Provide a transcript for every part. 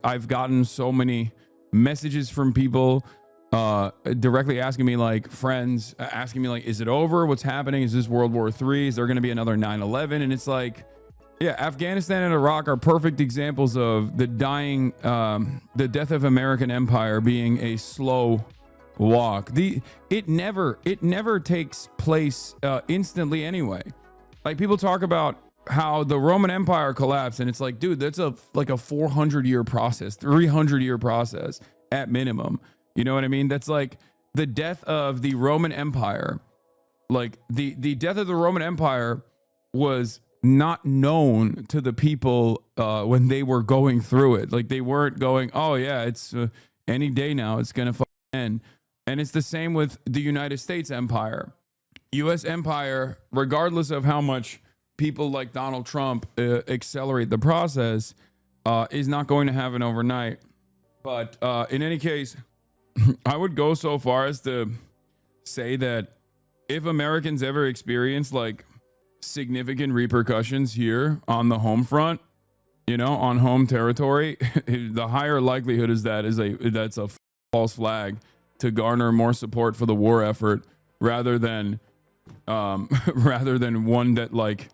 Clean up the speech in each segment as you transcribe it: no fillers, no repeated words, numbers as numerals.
I've gotten so many messages from people directly asking me, like friends asking me, like, is it over? What's happening? Is this World War III? Is there going to be another 9/11? And it's like, yeah, Afghanistan and Iraq are perfect examples of the death of American empire being a slow walk. It never takes place instantly anyway. Like, people talk about how the Roman Empire collapsed, and it's like, dude, that's a 400-year process, 300-year process at minimum. You know what I mean? That's like the death of the Roman Empire. Like, the death of the Roman Empire was not known to the people when they were going through it. Like, they weren't going, oh yeah, it's any day now it's gonna end. And it's the same with the United States empire. US empire, regardless of how much people like Donald Trump accelerate the process, is not going to happen overnight. But in any case, I would go so far as to say that if Americans ever experience like significant repercussions here on the home front, you know, on home territory, the higher likelihood is that's a false flag to garner more support for the war effort rather than one that like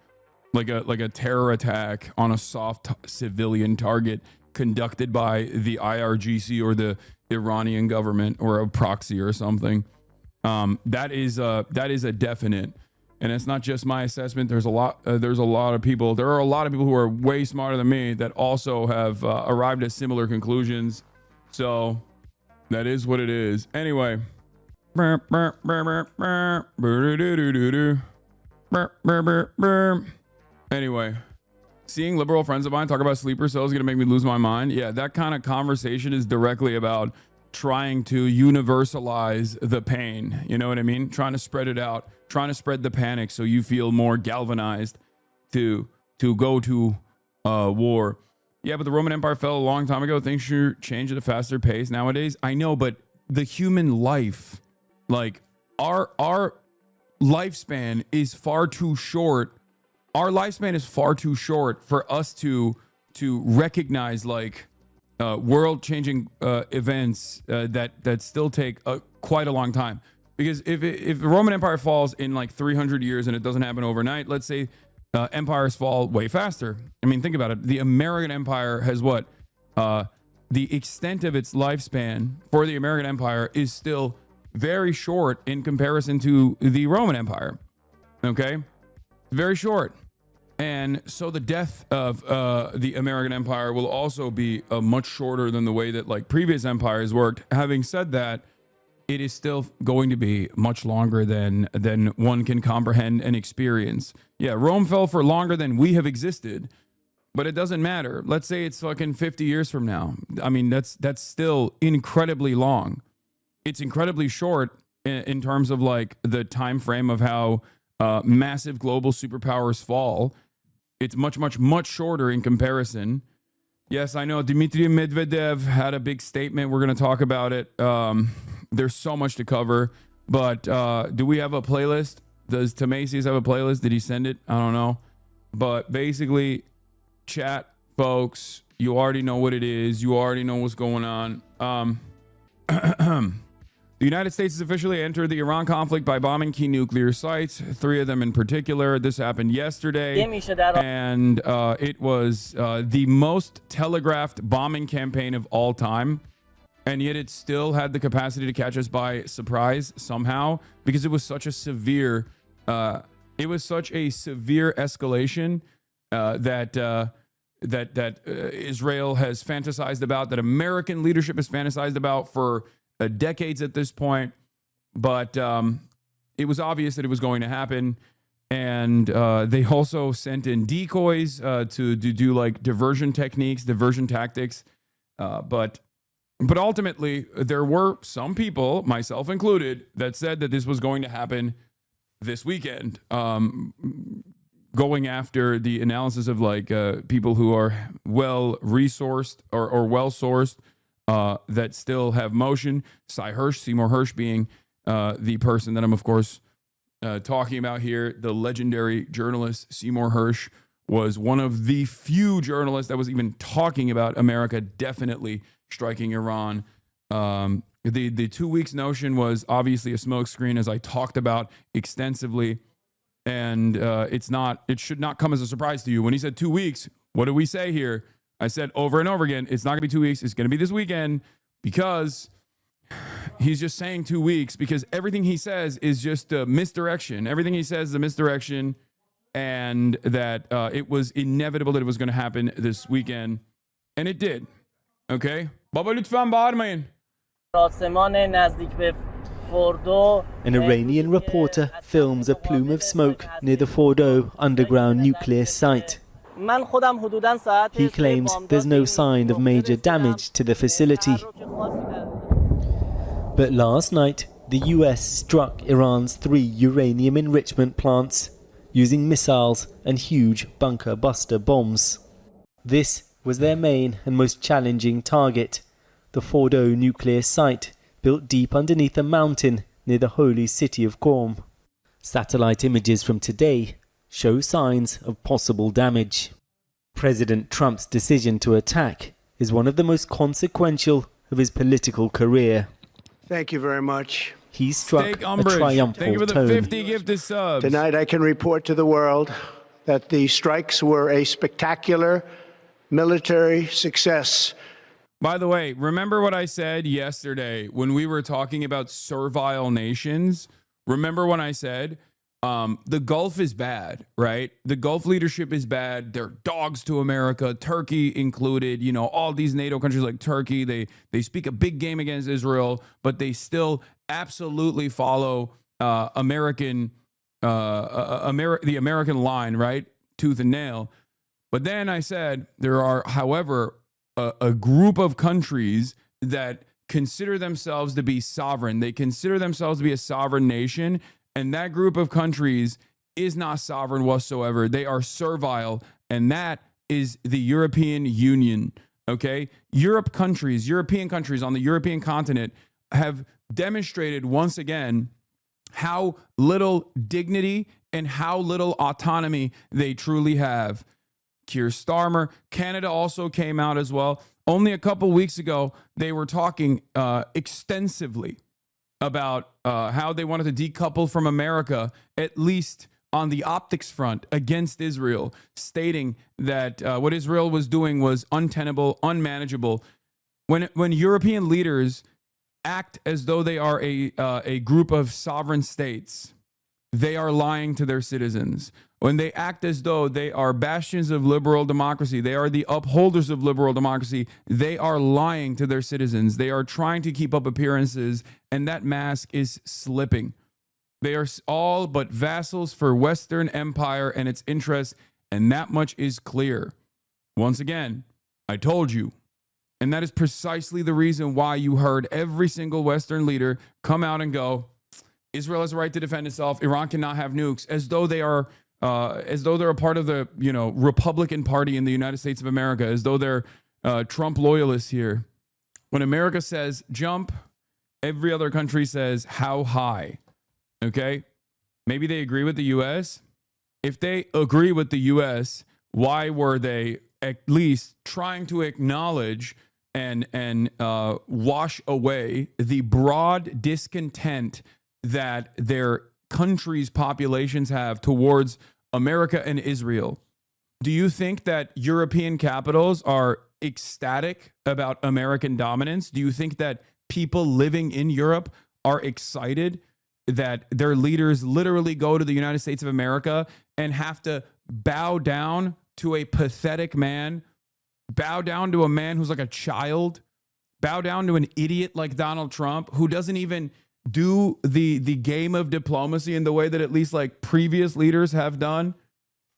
a terror attack on a soft civilian target conducted by the IRGC or the Iranian government or a proxy or something. That is a definite, and it's not just my assessment. There are a lot of people who are way smarter than me that also have arrived at similar conclusions. So that is what it is. Anyway. Anyway, seeing liberal friends of mine talk about sleeper cells is going to make me lose my mind. Yeah, that kind of conversation is directly about trying to universalize the pain. You know what I mean? Trying to spread it out, trying to spread the panic so you feel more galvanized to go to war. Yeah, but the Roman Empire fell a long time ago. Things should change at a faster pace nowadays. I know, but the human life, like our lifespan is far too short. Our lifespan is far too short for us to recognize like world-changing events that still take quite a long time. Because if the Roman Empire falls in like 300 years and it doesn't happen overnight, let's say empires fall way faster. I mean, think about it. The American Empire has what? The extent of its lifespan for the American Empire is still very short in comparison to the Roman Empire. Okay? Very short. And so the death of the American Empire will also be much shorter than the way that like previous empires worked. Having said that, it is still going to be much longer than one can comprehend and experience. Yeah, Rome fell for longer than we have existed, but it doesn't matter. Let's say it's fucking 50 years from now. I mean, that's still incredibly long. It's incredibly short in terms of like the time frame of how massive global superpowers fall. It's much shorter in comparison. Yes, I know Dmitry Medvedev had a big statement. We're going to talk about it. There's so much to cover, but do we have a playlist? Does Tamacius have a playlist? Did he send it? I don't know. But basically, chat, folks, you already know what it is. You already know what's going on. The United States has officially entered the Iran conflict by bombing key nuclear sites, 3 of them in particular. This happened yesterday, and it was the most telegraphed bombing campaign of all time, and yet it still had the capacity to catch us by surprise somehow, because it was such a severe escalation that Israel has fantasized about, that American leadership has fantasized about for decades at this point. But it was obvious that it was going to happen, and they also sent in decoys to do like diversion tactics. But ultimately, there were some people, myself included, that said that this was going to happen this weekend. Going after the analysis of like people who are well resourced or well sourced, that still have motion. Seymour Hersh being the person that I'm of course talking about here, the legendary journalist Seymour Hersh, was one of the few journalists that was even talking about America definitely striking Iran. The 2 weeks notion was obviously a smokescreen, as I talked about extensively, and it should not come as a surprise to you. When he said 2 weeks, what did we say here? I said over and over again, it's not going to be 2 weeks. It's going to be this weekend, because he's just saying 2 weeks, because everything he says is just a misdirection. Everything he says is a misdirection, and that it was inevitable that it was going to happen this weekend. And it did. Okay? Baba lütfen bağırmayın. An Iranian reporter films a plume of smoke near the Fordo underground nuclear site. He claims there's no sign of major damage to the facility. But last night, the US struck Iran's 3 uranium enrichment plants using missiles and huge bunker buster bombs. This was their main and most challenging target, the Fordo nuclear site, built deep underneath a mountain near the holy city of Qom. Satellite images from today show signs of possible damage. President Trump's decision to attack is one of the most consequential of his political career. Thank you very much. He struck a triumphal Thank you for the tone. 50 gifted subs. Tonight I can report to the world that the strikes were a spectacular military success. By the way, remember what I said yesterday when we were talking about servile nations? Remember when I said the Gulf is bad, right? The Gulf leadership is bad. They're dogs to America, Turkey included. You know, all these NATO countries like Turkey, they speak a big game against Israel, but they still absolutely follow the American line, right? Tooth and nail. But then I said there are, however, a group of countries that consider themselves to be sovereign. They consider themselves to be a sovereign nation, and that group of countries is not sovereign whatsoever. They are servile, and that is the European Union, okay? European countries on the European continent have demonstrated once again how little dignity and how little autonomy they truly have. Keir Starmer, Canada also came out as well. Only a couple weeks ago, they were talking extensively about how they wanted to decouple from America, at least on the optics front, against Israel, stating that what Israel was doing was untenable, unmanageable. When European leaders act as though they are a group of sovereign states, they are lying to their citizens. When they act as though they are bastions of liberal democracy, they are the upholders of liberal democracy, they are lying to their citizens. They are trying to keep up appearances, and that mask is slipping. They are all but vassals for Western empire and its interests, and that much is clear. Once again, I told you. And that is precisely the reason why you heard every single Western leader come out and go, Israel has a right to defend itself. Iran cannot have nukes, as though they're a part of the Republican Party in the United States of America, as though they're Trump loyalists here. When America says jump, every other country says how high. Okay, maybe they agree with the U.S. If they agree with the U.S., why were they at least trying to acknowledge and wash away the broad discontent that their countries' populations have towards America and Israel? Do you think that European capitals are ecstatic about American dominance? Do you think that people living in Europe are excited that their leaders literally go to the United States of America and have to bow down to a pathetic man, bow down to a man who's like a child, bow down to an idiot like Donald Trump, who doesn't even do the game of diplomacy in the way that at least like previous leaders have done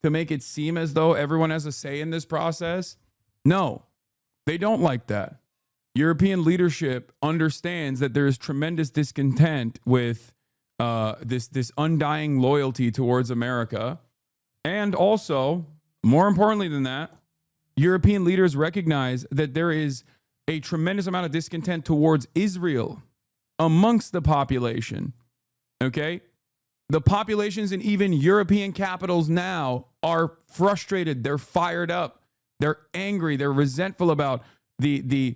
to make it seem as though everyone has a say in this process? No, they don't like that. European leadership understands that there is tremendous discontent with this undying loyalty towards America. And also, more importantly than that, European leaders recognize that there is a tremendous amount of discontent towards Israel amongst the population. Okay? The populations in even European capitals now are frustrated. They're fired up. They're angry. They're resentful about the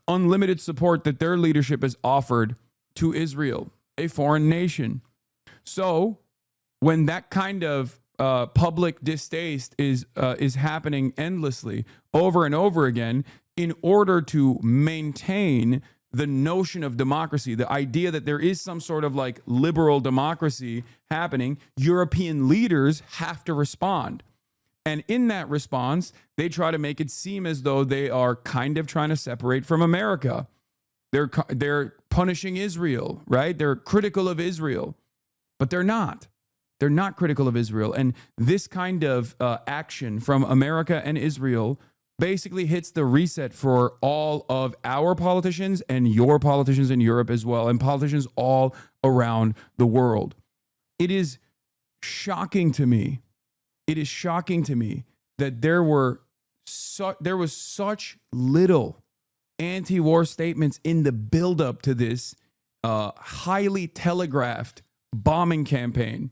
unlimited support that their leadership has offered to Israel, a foreign nation. So when that kind of public distaste is happening endlessly over and over again, in order to maintain the notion of democracy, the idea that there is some sort of like liberal democracy happening, European leaders have to respond. And in that response, they try to make it seem as though they are kind of trying to separate from America. They're punishing Israel, right? They're critical of Israel, but they're not. They're not critical of Israel. And this kind of action from America and Israel basically hits the reset for all of our politicians and your politicians in Europe as well, and politicians all around the world. It is shocking to me. It is shocking to me that there was such little anti-war statements in the buildup to this highly telegraphed bombing campaign.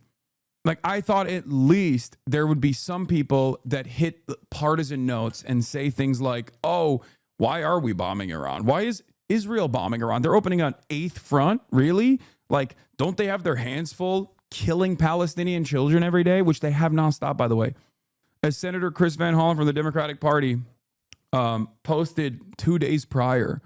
Like, I thought at least there would be some people that hit partisan notes and say things like, oh, why are we bombing Iran? Why is Israel bombing Iran? They're opening an eighth front? Really? Like, don't they have their hands full killing Palestinian children every day, which they have nonstop, by the way? As Senator Chris Van Hollen from the Democratic Party posted 2 days prior,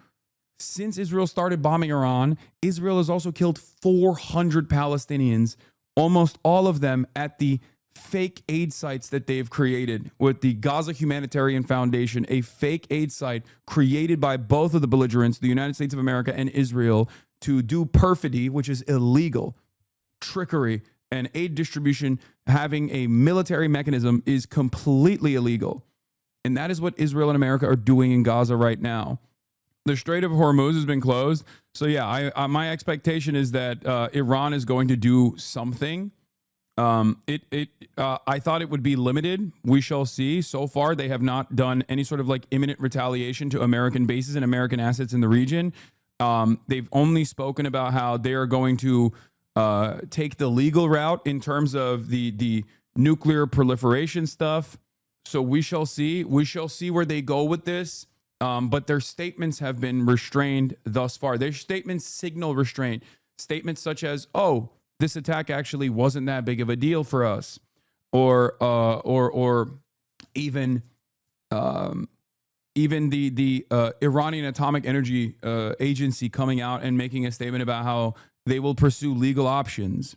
since Israel started bombing Iran, Israel has also killed 400 Palestinians, almost all of them at the fake aid sites that they've created with the Gaza Humanitarian Foundation, a fake aid site created by both of the belligerents, the United States of America and Israel, to do perfidy, which is illegal, trickery, and aid distribution. Having a military mechanism is completely illegal. And that is what Israel and America are doing in Gaza right now. The Strait of Hormuz has been closed. So yeah, my expectation is that Iran is going to do something. I thought it would be limited. We shall see. So far, they have not done any sort of like imminent retaliation to American bases and American assets in the region. They've only spoken about how they are going to take the legal route in terms of the nuclear proliferation stuff. So we shall see. We shall see where they go with this. But their statements have been restrained thus far. Their statements signal restraint. Statements such as, "Oh, this attack actually wasn't that big of a deal for us," or even the Iranian Atomic Energy Agency coming out and making a statement about how they will pursue legal options.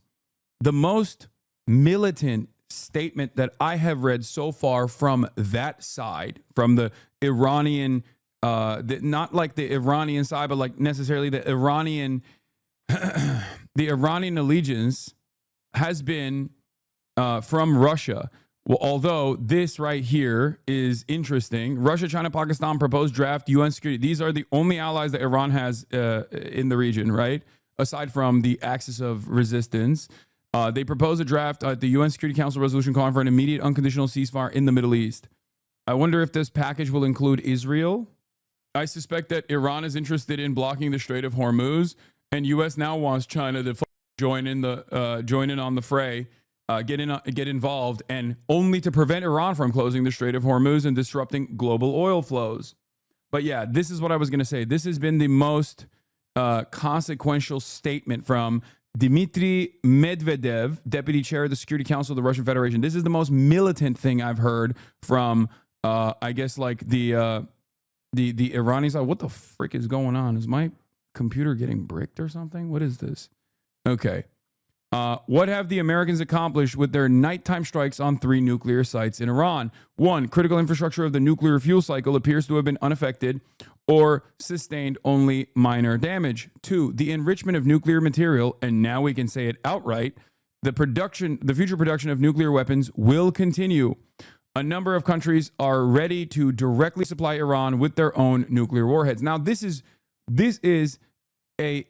The most militant statement that I have read so far from that side, from the Iranian, not like the Iranian side, but like necessarily the Iranian, the Iranian allegiance, has been from Russia. Well, although this right here is interesting, Russia, China, Pakistan proposed draft UN security. These are the only allies that Iran has in the region, right? Aside from the axis of resistance. They propose a draft at the UN Security Council resolution calling for an immediate unconditional ceasefire in the Middle East. I wonder if this package will include Israel. I suspect that Iran is interested in blocking the Strait of Hormuz, and U.S. now wants China to join in on the fray, get involved, and only to prevent Iran from closing the Strait of Hormuz and disrupting global oil flows. But yeah, this is what I was going to say. This has been the most consequential statement from Dmitry Medvedev, deputy chair of the Security Council of the Russian Federation. This is the most militant thing I've heard from, I guess, like the Iranian side. What the frick is going on? Is my computer getting bricked or something? What is this? Okay. What have the Americans accomplished with their nighttime strikes on 3 nuclear sites in Iran? 1, critical infrastructure of the nuclear fuel cycle appears to have been unaffected or sustained only minor damage. 2, the enrichment of nuclear material, and now we can say it outright, the future production of nuclear weapons will continue. A number of countries are ready to directly supply Iran with their own nuclear warheads. Now, this is a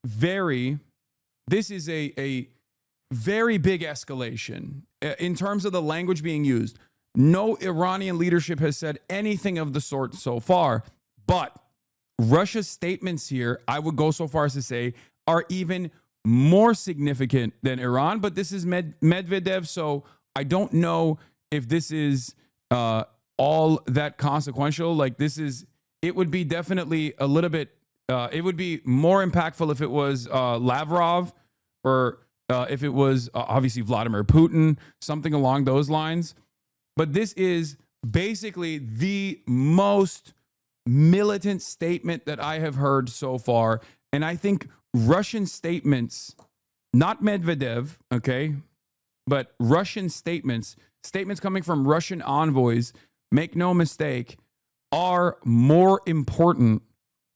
very big escalation in terms of the language being used. No Iranian leadership has said anything of the sort so far, but Russia's statements here, I would go so far as to say, are even more significant than Iran, but this is Medvedev, so I don't know if this is all that consequential. Like it would be definitely a little bit, it would be more impactful if it was Lavrov or if it was obviously Vladimir Putin, something along those lines. But this is basically the most militant statement that I have heard so far. And I think Russian statements, not Medvedev, okay, but Russian statements coming from Russian envoys, make no mistake, are more important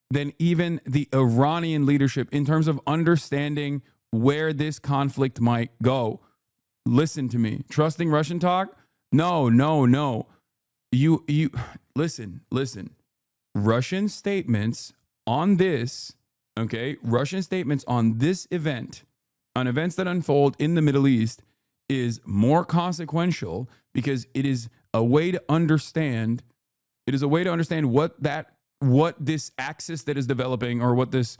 than even the Iranian leadership in terms of understanding where this conflict might go. Listen to me. Trusting Russian talk? No. You listen. Russian statements on this, okay? Russian statements on this event, on events that unfold in the Middle East, is more consequential because it is a way to understand. It is a way to understand what this axis that is developing, or what this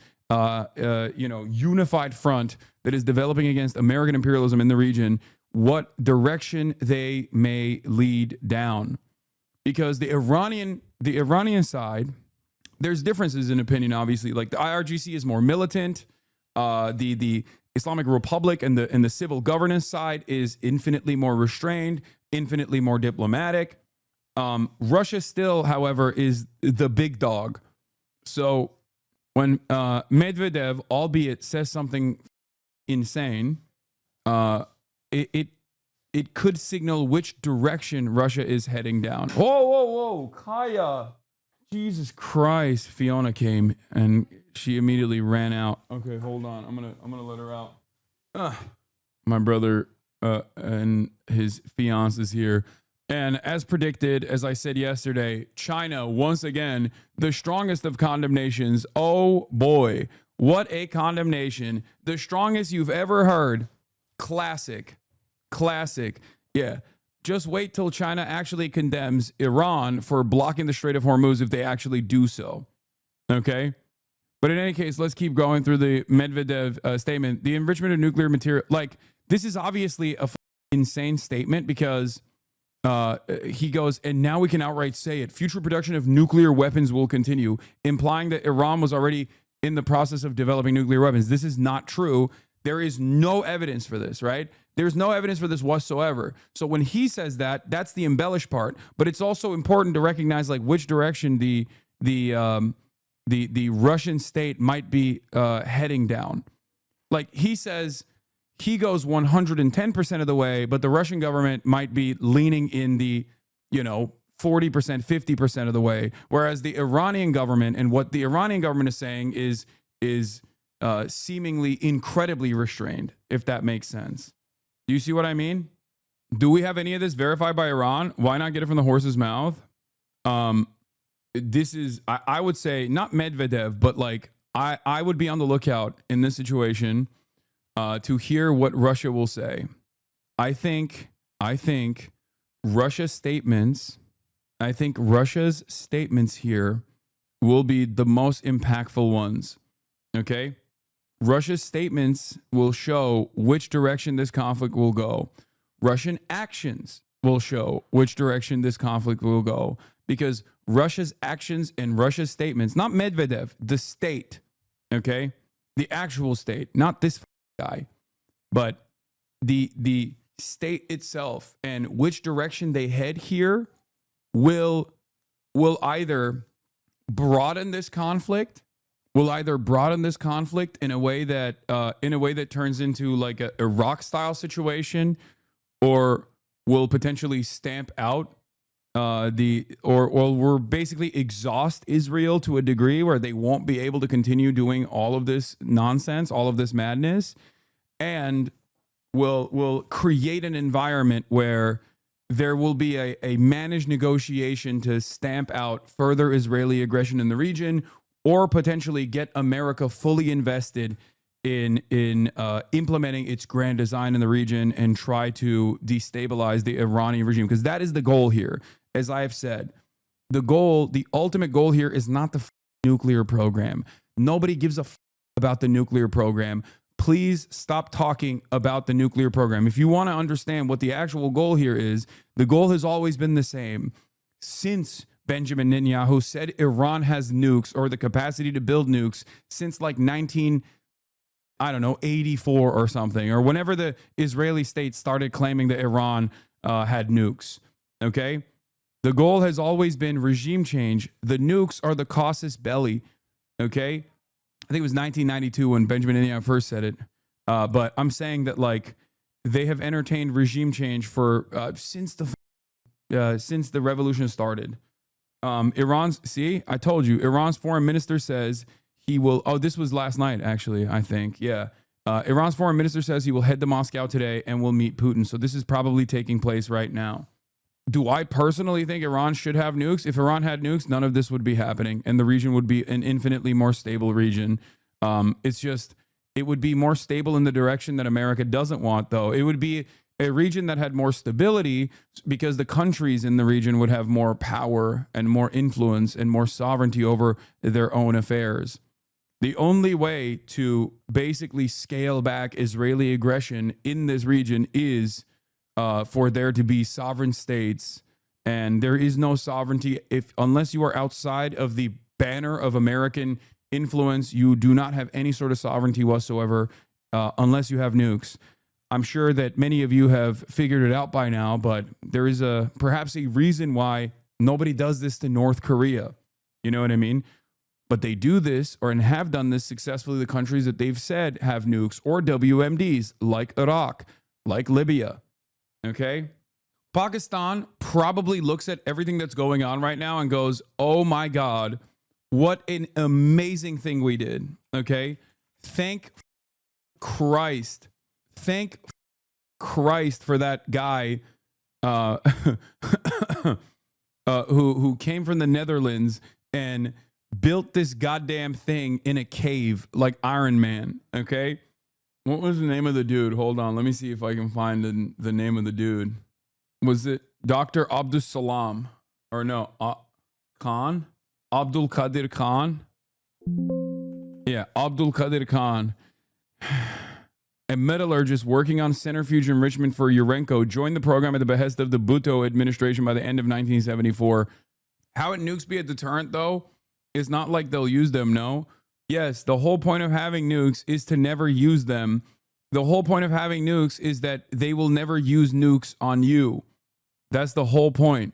unified front that is developing against American imperialism in the region, what direction they may lead down. Because the Iranian side, there's differences in opinion, obviously. Like the IRGC is more militant. The Islamic Republic and the civil governance side is infinitely more restrained, infinitely more diplomatic. Russia still, however, is the big dog. So when Medvedev, albeit says something insane, it could signal which direction Russia is heading down. Whoa, Kaya. Jesus Christ. Fiona came and she immediately ran out. Okay, hold on. I'm gonna let her out. My brother and his fiance is here. And as predicted, as I said yesterday, China, once again, the strongest of condemnations. Oh boy, what a condemnation. The strongest you've ever heard. Classic. Yeah. Just wait till China actually condemns Iran for blocking the Strait of Hormuz if they actually do so. Okay? But in any case, let's keep going through the Medvedev statement. The enrichment of nuclear material, like, this is obviously a insane statement because he goes, and now we can outright say it. Future production of nuclear weapons will continue, implying that Iran was already in the process of developing nuclear weapons. This is not true. There is no evidence for this, right? There's no evidence for this whatsoever. So when he says that, that's the embellished part. But it's also important to recognize like which direction the Russian state might be heading down. Like he says, he goes 110% of the way, but the Russian government might be leaning in the 40%, 50% of the way. Whereas the Iranian government, and what the Iranian government is saying is seemingly incredibly restrained, if that makes sense. Do you see what I mean? Do we have any of this verified by Iran? Why not get it from the horse's mouth? This is, I would say, not Medvedev, but like I would be on the lookout in this situation to hear what Russia will say. I think Russia's statements here will be the most impactful ones. Okay? Russia's statements will show which direction this conflict will go. Russian actions will show which direction this conflict will go. Because Russia's actions and Russia's statements, not Medvedev, the state, okay? The actual state, not this guy, but the state itself and which direction they head here will either broaden this conflict, in a way that turns into like a Iraq style situation, or will potentially stamp out or we're basically exhaust Israel to a degree where they won't be able to continue doing all of this nonsense, all of this madness, and will create an environment where there will be a managed negotiation to stamp out further Israeli aggression in the region, or potentially get America fully invested in implementing its grand design in the region and try to destabilize the Iranian regime. Because that is the goal here. As I have said, the ultimate goal here is not the nuclear program. Nobody gives a about the nuclear program. please stop talking about the nuclear program. If you want to understand what the actual goal here is, the goal has always been the same since Benjamin Netanyahu said Iran has nukes or the capacity to build nukes since like 84 or something, or whenever the Israeli state started claiming that Iran had nukes. Okay? The goal has always been regime change. The nukes are the casus belli. Okay? I think it was 1992 when Benjamin Netanyahu first said it. But I'm saying that like they have entertained regime change for since the revolution started. I told you, Iran's foreign minister says he will, this was last night, actually, I think. Yeah. Iran's foreign minister says he will head to Moscow today and will meet Putin. So this is probably taking place right now. Do I personally think Iran should have nukes? If Iran had nukes, none of this would be happening, and the region would be an infinitely more stable region. It would be more stable in the direction that America doesn't want, though. It would be a region that had more stability because the countries in the region would have more power and more influence and more sovereignty over their own affairs. The only way to basically scale back Israeli aggression in this region is for there to be sovereign states, and there is no sovereignty unless you are outside of the banner of American influence. You do not have any sort of sovereignty whatsoever unless you have nukes. I'm sure that many of you have figured it out by now, but there is perhaps a reason why nobody does this to North Korea. You know what I mean? But they do this and have done this successfully. The countries that they've said have nukes or WMDs, like Iraq, like Libya. Okay? Pakistan probably looks at everything that's going on right now and goes, oh my God, what an amazing thing we did. Okay? Thank Christ. Thank Christ for that guy who came from the Netherlands and built this goddamn thing in a cave like Iron Man. Okay? What was the name of the dude? Hold on. Let me see if I can find the name of the dude. Was it Dr. Abdus Salam? Or no, Khan? Abdul Qadir Khan? Yeah, Abdul Qadir Khan. A metallurgist working on centrifuge enrichment for Urenco joined the program at the behest of the Bhutto administration by the end of 1974. How would nukes be a deterrent, though? It's not like they'll use them, no? Yes, the whole point of having nukes is to never use them. The whole point of having nukes is that they will never use nukes on you. That's the whole point.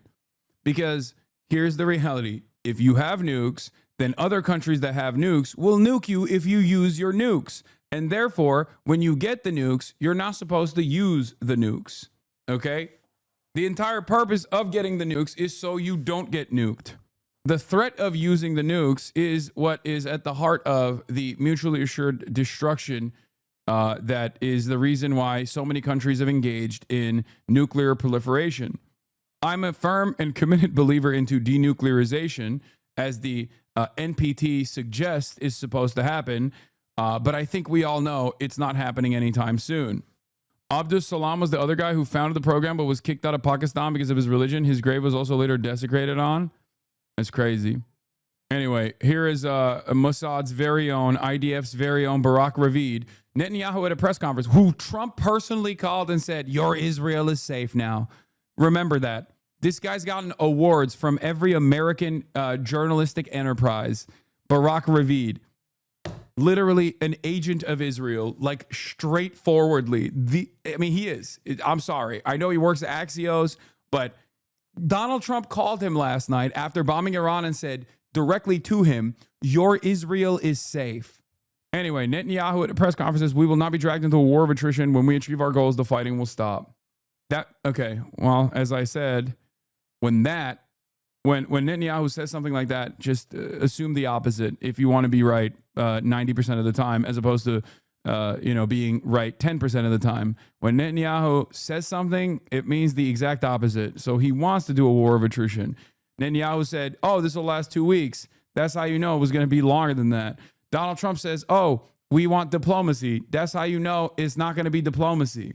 Because here's the reality. If you have nukes, then other countries that have nukes will nuke you if you use your nukes. And therefore, when you get the nukes, you're not supposed to use the nukes. Okay? The entire purpose of getting the nukes is so you don't get nuked. The threat of using the nukes is what is at the heart of the mutually assured destruction that is the reason why so many countries have engaged in nuclear proliferation. I'm a firm and committed believer into denuclearization, as the NPT suggests is supposed to happen. But I think we all know it's not happening anytime soon. Abdus Salam was the other guy who founded the program but was kicked out of Pakistan because of his religion. His grave was also later desecrated on. That's crazy. Anyway, here is Mossad's very own, IDF's very own Barak Ravid. Netanyahu at a press conference, who Trump personally called and said, your Israel is safe now. Remember that. This guy's gotten awards from every American journalistic enterprise. Barak Ravid. Literally an agent of Israel, like straightforwardly. He is. I'm sorry. I know he works at Axios, but Donald Trump called him last night after bombing Iran and said directly to him, your Israel is safe. Anyway, Netanyahu at a press conference says, we will not be dragged into a war of attrition. When we achieve our goals, the fighting will stop. Okay. Well, as I said, when Netanyahu says something like that, just assume the opposite if you want to be right 90% of the time, as opposed to being right 10% of the time. When Netanyahu says something, it means the exact opposite. So he wants to do a war of attrition. Netanyahu said, oh, this will last 2 weeks. That's how you know it was going to be longer than that. Donald Trump says, oh, we want diplomacy. That's how you know it's not going to be diplomacy.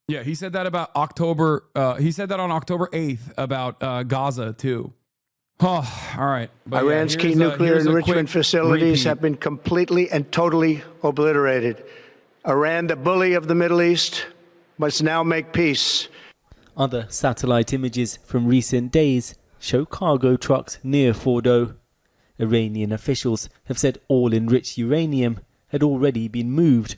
Yeah, he said that about October. He said that on October 8th about Gaza, too. Oh, all right. But Iran's key nuclear enrichment facilities have been completely and totally obliterated. Iran, the bully of the Middle East, must now make peace. Other satellite images from recent days show cargo trucks near Fordo. Iranian officials have said all enriched uranium had already been moved.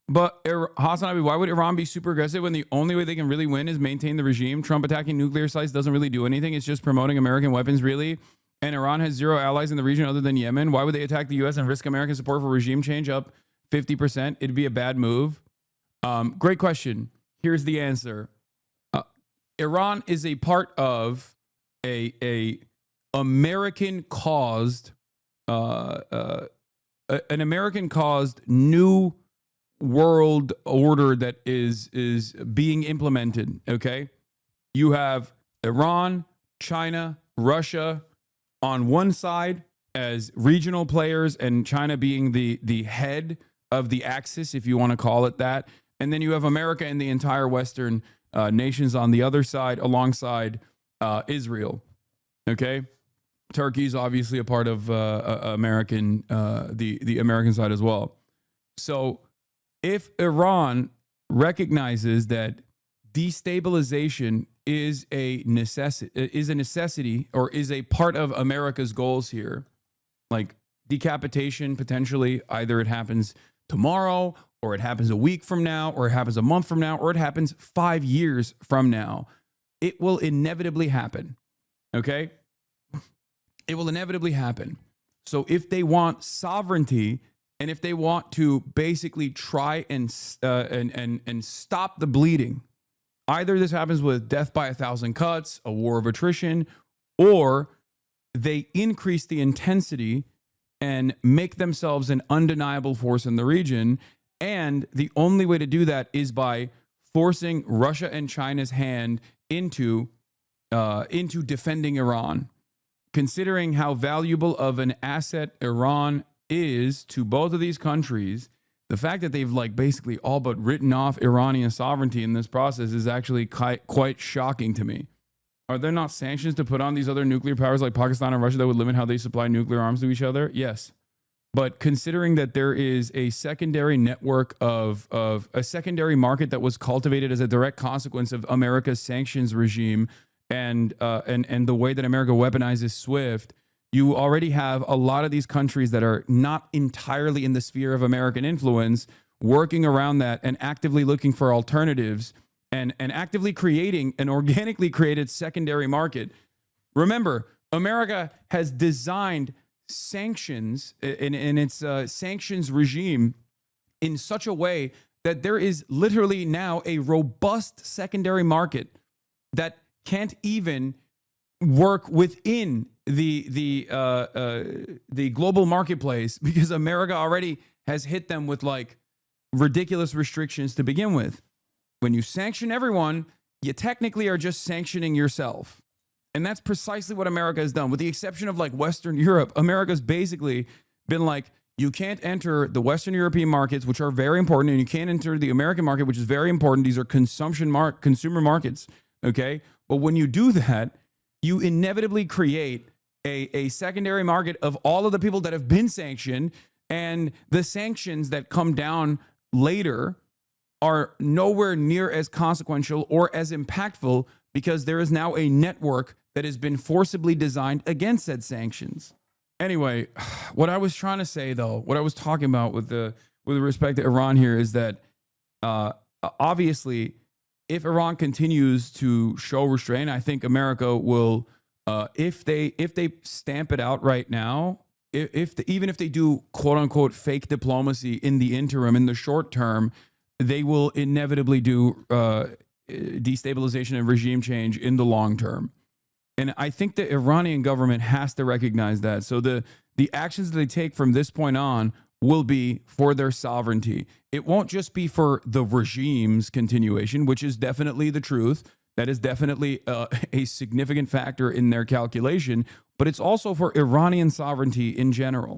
But Hasan, why would Iran be super aggressive when the only way they can really win is maintain the regime? Trump attacking nuclear sites doesn't really do anything. It's just promoting American weapons, really. And Iran has zero allies in the region other than Yemen. Why would they attack the U.S. and risk American support for regime change up 50%? It'd be a bad move. Great question. Here's the answer. Iran is a part of a American-caused, an American-caused new world order that is being implemented. Okay, you have Iran, China, Russia on one side as regional players, and China being the head of the axis, if you want to call it that, and then you have America and the entire Western nations on the other side, alongside Israel. Okay, Turkey is obviously a part of American, the American side as well. So if Iran recognizes that destabilization is a necessity, or is a part of America's goals here, like decapitation potentially, either it happens tomorrow, or it happens a week from now, or it happens a month from now, or it happens 5 years from now, it will inevitably happen. Okay? It will inevitably happen. So if they want sovereignty, and if they want to basically try and stop the bleeding, either this happens with death by 1,000 cuts, a war of attrition, or they increase the intensity and make themselves an undeniable force in the region. And the only way to do that is by forcing Russia and China's hand into defending Iran. Considering how valuable of an asset Iran is to both of these countries, the fact that they've basically all but written off Iranian sovereignty in this process is actually quite shocking to me. Are there not sanctions to put on these other nuclear powers like Pakistan and Russia that would limit how they supply nuclear arms to each other? Yes. But considering that there is a secondary network of a secondary market that was cultivated as a direct consequence of America's sanctions regime and the way that America weaponizes SWIFT, you already have a lot of these countries that are not entirely in the sphere of American influence working around that and actively looking for alternatives and actively creating an organically created secondary market. Remember, America has designed sanctions in its sanctions regime in such a way that there is literally now a robust secondary market that can't even work within the global marketplace, because America already has hit them with ridiculous restrictions to begin with. When you sanction everyone, you technically are just sanctioning yourself. And that's precisely what America has done. With the exception of Western Europe, America's basically been you can't enter the Western European markets, which are very important, and you can't enter the American market, which is very important. These are consumer markets, okay? But when you do that, you inevitably create a secondary market of all of the people that have been sanctioned, and the sanctions that come down later are nowhere near as consequential or as impactful, because there is now a network that has been forcibly designed against said sanctions. Anyway, what I was trying to say, though, what I was talking about with respect to Iran here is that obviously, if Iran continues to show restraint, I think America will, if they stamp it out right now, even if they do quote unquote fake diplomacy in the interim, in the short term, they will inevitably do destabilization and regime change in the long term. And I think the Iranian government has to recognize that. So the actions that they take from this point on will be for their sovereignty. It won't just be for the regime's continuation, which is definitely the truth. That is definitely a significant factor in their calculation, but it's also for Iranian sovereignty in general.